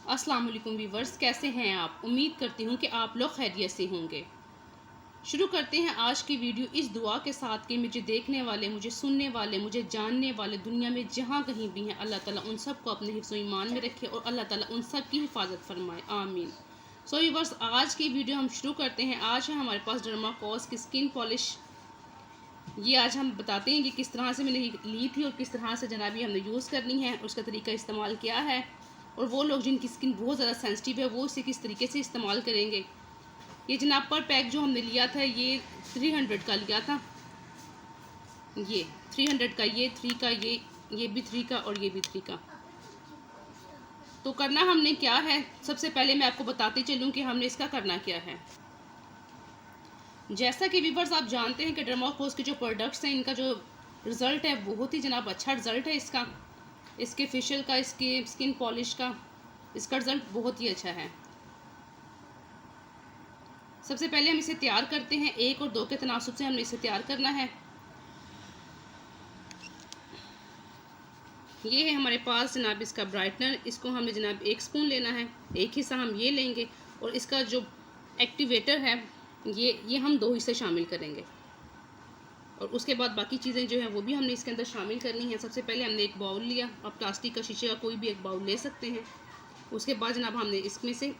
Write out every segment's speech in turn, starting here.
अस्सलाम वालेकुम व्यूवर्स, कैसे हैं आप। उम्मीद करती हूँ कि आप लोग खैरियत से होंगे। शुरू करते हैं आज की वीडियो इस दुआ के साथ कि मुझे देखने वाले, मुझे सुनने वाले, मुझे जानने वाले दुनिया में जहाँ कहीं भी हैं, अल्लाह ताला उन सब को अपने हिफ्ज़ व ईमान में रखे और अल्लाह ताला उन सब की हिफाजत फरमाए, आमीन। सो व्यूवर्स, आज की वीडियो हम शुरू करते हैं। आज है हमारे पास डर्माकोस की स्किन पॉलिश। ये आज हम बताते हैं कि किस तरह से मैंने ली थी और किस तरह से जनाबी हमने यूज़ करनी है, उसका तरीका इस्तेमाल क्या है, और वो लोग जिनकी स्किन बहुत ज़्यादा सेंसिटिव है वो इसे किस तरीके से इस्तेमाल करेंगे। ये जनाब पर पैक जो हमने लिया था ये 300 का लिया था। ये 300 का, ये 3 का, ये भी 3 का और ये भी 3 का। तो करना हमने क्या है, सबसे पहले मैं आपको बताती चलूँ कि हमने इसका करना क्या है। जैसा कि व्यूवर्स आप जानते हैं कि डर्माकोस के जो प्रोडक्ट्स हैं, इनका जो रिज़ल्ट है बहुत ही जनाब अच्छा रिज़ल्ट है इसका, इसके फेशियल का, इसके स्किन पॉलिश का, इसका रिज़ल्ट बहुत ही अच्छा है। सबसे पहले हम इसे तैयार करते हैं। 1 और 2 के तनासुब से हमने इसे तैयार करना है। ये है हमारे पास जनाब इसका ब्राइटनर। इसको हमने जनाब 1 स्पून लेना है, एक हिस्सा हम ये लेंगे और इसका जो एक्टिवेटर है ये हम 2 हिस्से शामिल करेंगे और उसके बाद बाकी चीज़ें जो हैं वो भी हमने इसके अंदर शामिल करनी है। सबसे पहले हमने एक बाउल लिया, आप प्लास्टिक का, शीशे का कोई भी एक बाउल ले सकते हैं। उसके बाद जनाब हमने इसमें से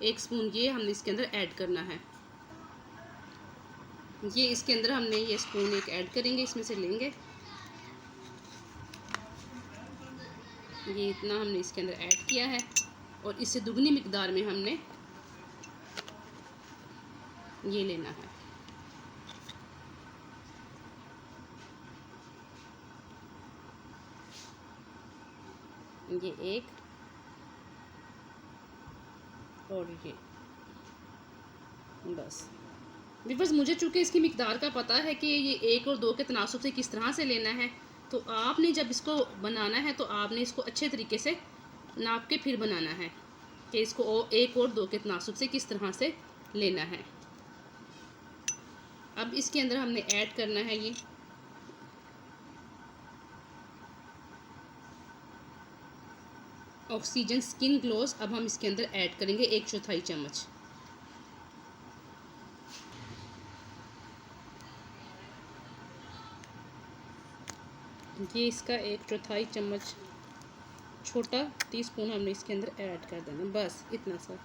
1 स्पून ये हमने इसके अंदर ऐड करना है। ये इसके अंदर हमने ये स्पून एक ऐड करेंगे, इसमें से लेंगे। ये इतना हमने इसके अंदर ऐड किया है और इससे दुगनी मिकदार में हमने ये लेना है। ये एक और ये बस। व्यूअर्स, मुझे चूँकि इसकी मिकदार का पता है कि ये 1 और 2 के तनासुब से किस तरह से लेना है, तो आपने जब इसको बनाना है तो आपने इसको अच्छे तरीके से नाप के फिर बनाना है कि इसको 1 और 2 के तनासुब से किस तरह से लेना है। अब इसके अंदर हमने ऐड करना है ये ऑक्सीजन स्किन ग्लोज। अब हम इसके अंदर ऐड करेंगे 1/4 चम्मच। ये इसका 1/4 चम्मच छोटा टीस्पून हमने इसके अंदर ऐड कर देना, बस इतना सा।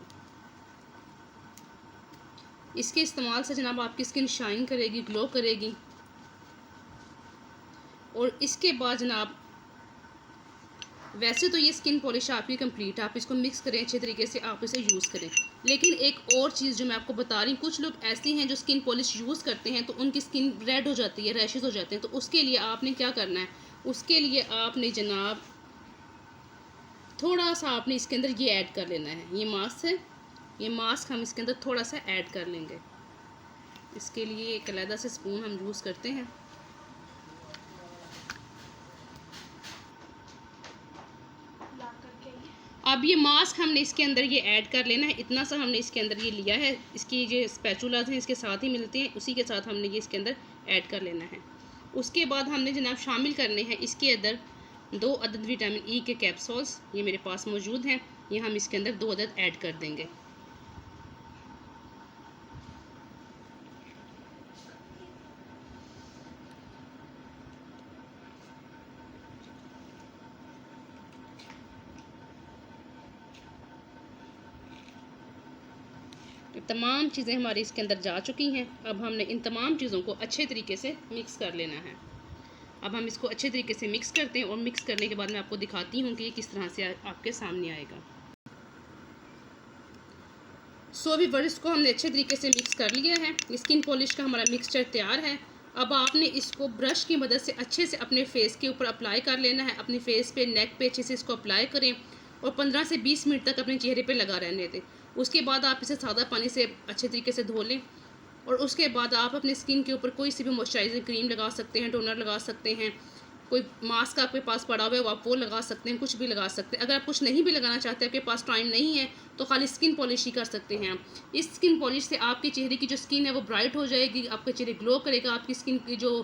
इसके इस्तेमाल से जनाब आपकी स्किन शाइन करेगी, ग्लो करेगी। और इसके बाद जनाब वैसे तो ये स्किन पॉलिश आपकी कंप्लीट है, आप इसको मिक्स करें अच्छे तरीके से, आप इसे यूज़ करें। लेकिन एक और चीज़ जो मैं आपको बता रही हूँ, कुछ लोग ऐसे हैं जो स्किन पॉलिश यूज़ करते हैं तो उनकी स्किन रेड हो जाती है, रैशेज़ हो जाते हैं। तो उसके लिए आपने क्या करना है, उसके लिए आपने जनाब थोड़ा सा आपने इसके अंदर ये ऐड कर लेना है। ये मास्क है, ये मास्क हम इसके अंदर थोड़ा सा ऐड कर लेंगे। इसके लिए एक अलग से स्पून हम यूज़ करते हैं। अब ये मास्क हमने इसके अंदर ये ऐड कर लेना है। इतना सा हमने इसके अंदर ये लिया है, इसकी जो स्पैचुलास हैं इसके साथ ही मिलते हैं, उसी के साथ हमने ये इसके अंदर ऐड कर लेना है। उसके बाद हमने जनाब शामिल करने हैं इसके अंदर 2 अदद विटामिन ई के कैप्सूल्स। ये मेरे पास मौजूद हैं, ये हम इसके अंदर 2 अदद ऐड कर देंगे। तो तमाम चीज़ें हमारी इसके अंदर जा चुकी हैं। अब हमने इन तमाम चीज़ों को अच्छे तरीके से मिक्स कर लेना है। अब हम इसको अच्छे तरीके से मिक्स करते हैं और मिक्स करने के बाद मैं आपको दिखाती हूँ कि ये किस तरह से आपके सामने आएगा। सो व्यूअर्स, इसको हमने अच्छे तरीके से मिक्स कर लिया है। स्किन पॉलिश का हमारा मिक्सचर तैयार है। अब आपने इसको ब्रश की मदद से अच्छे से अपने फेस के ऊपर अप्लाई कर लेना है। अपने फेस पे, नेक पे अच्छे से इसको अप्लाई करें और 15 से 20 मिनट तक अपने चेहरे पे लगा रहने दें। उसके बाद आप इसे सादा पानी से अच्छे तरीके से धो लें और उसके बाद आप अपने स्किन के ऊपर कोई सी भी मॉइस्चराइजिंग क्रीम लगा सकते हैं, टोनर लगा सकते हैं, कोई मास्क आपके पास पड़ा हुआ है वो आप वो लगा सकते हैं, कुछ भी लगा सकते हैं। अगर आप कुछ नहीं भी लगाना चाहते, आपके पास टाइम नहीं है, तो खाली स्किन पॉलिश ही कर सकते हैं। इस स्किन पॉलिश से आपके चेहरे की जो स्किन है वो ब्राइट हो जाएगी, आपके चेहरे ग्लो करेगा, आपकी स्किन की जो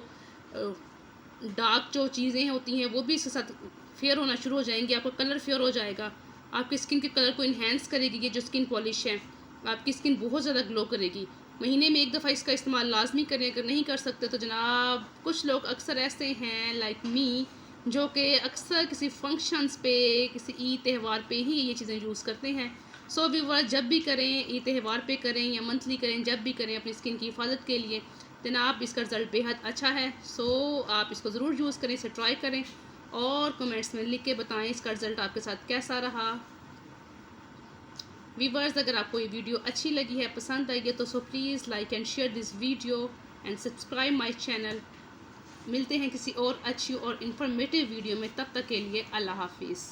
डार्क जो चीज़ें होती हैं वो भी इसके साथ फेयर होना शुरू हो जाएंगी, आपका कलर फेयर हो जाएगा। आपकी स्किन के कलर को इन्हेंस करेगी। ये जो स्किन पॉलिश है आपकी स्किन बहुत ज़्यादा ग्लो करेगी। महीने में 1 दफ़ा इसका इस्तेमाल लाजमी करें। अगर नहीं कर सकते तो जनाब कुछ लोग अक्सर ऐसे हैं लाइक मी जो कि अक्सर किसी फंक्शंस पे, किसी ईद त्यौहार पे ही ये चीज़ें यूज़ करते हैं। सो व्यूअर्स, जब भी करें, ईद त्यौहार पे करें या मंथली करें, जब भी करें अपनी स्किन की हिफाजत के लिए, जनाब इसका रिज़ल्ट बेहद अच्छा है। सो आप इसको ज़रूर यूज़ करें, इसे ट्राई करें और कमेंट्स में लिख के बताएं इसका रिज़ल्ट आपके साथ कैसा रहा। व्यूअर्स, अगर आपको ये वीडियो अच्छी लगी है, पसंद आई है तो so please like and share this video and subscribe my channel. मिलते हैं किसी और अच्छी और इन्फॉर्मेटिव वीडियो में, तब तक के लिए अल्लाह हाफिज़।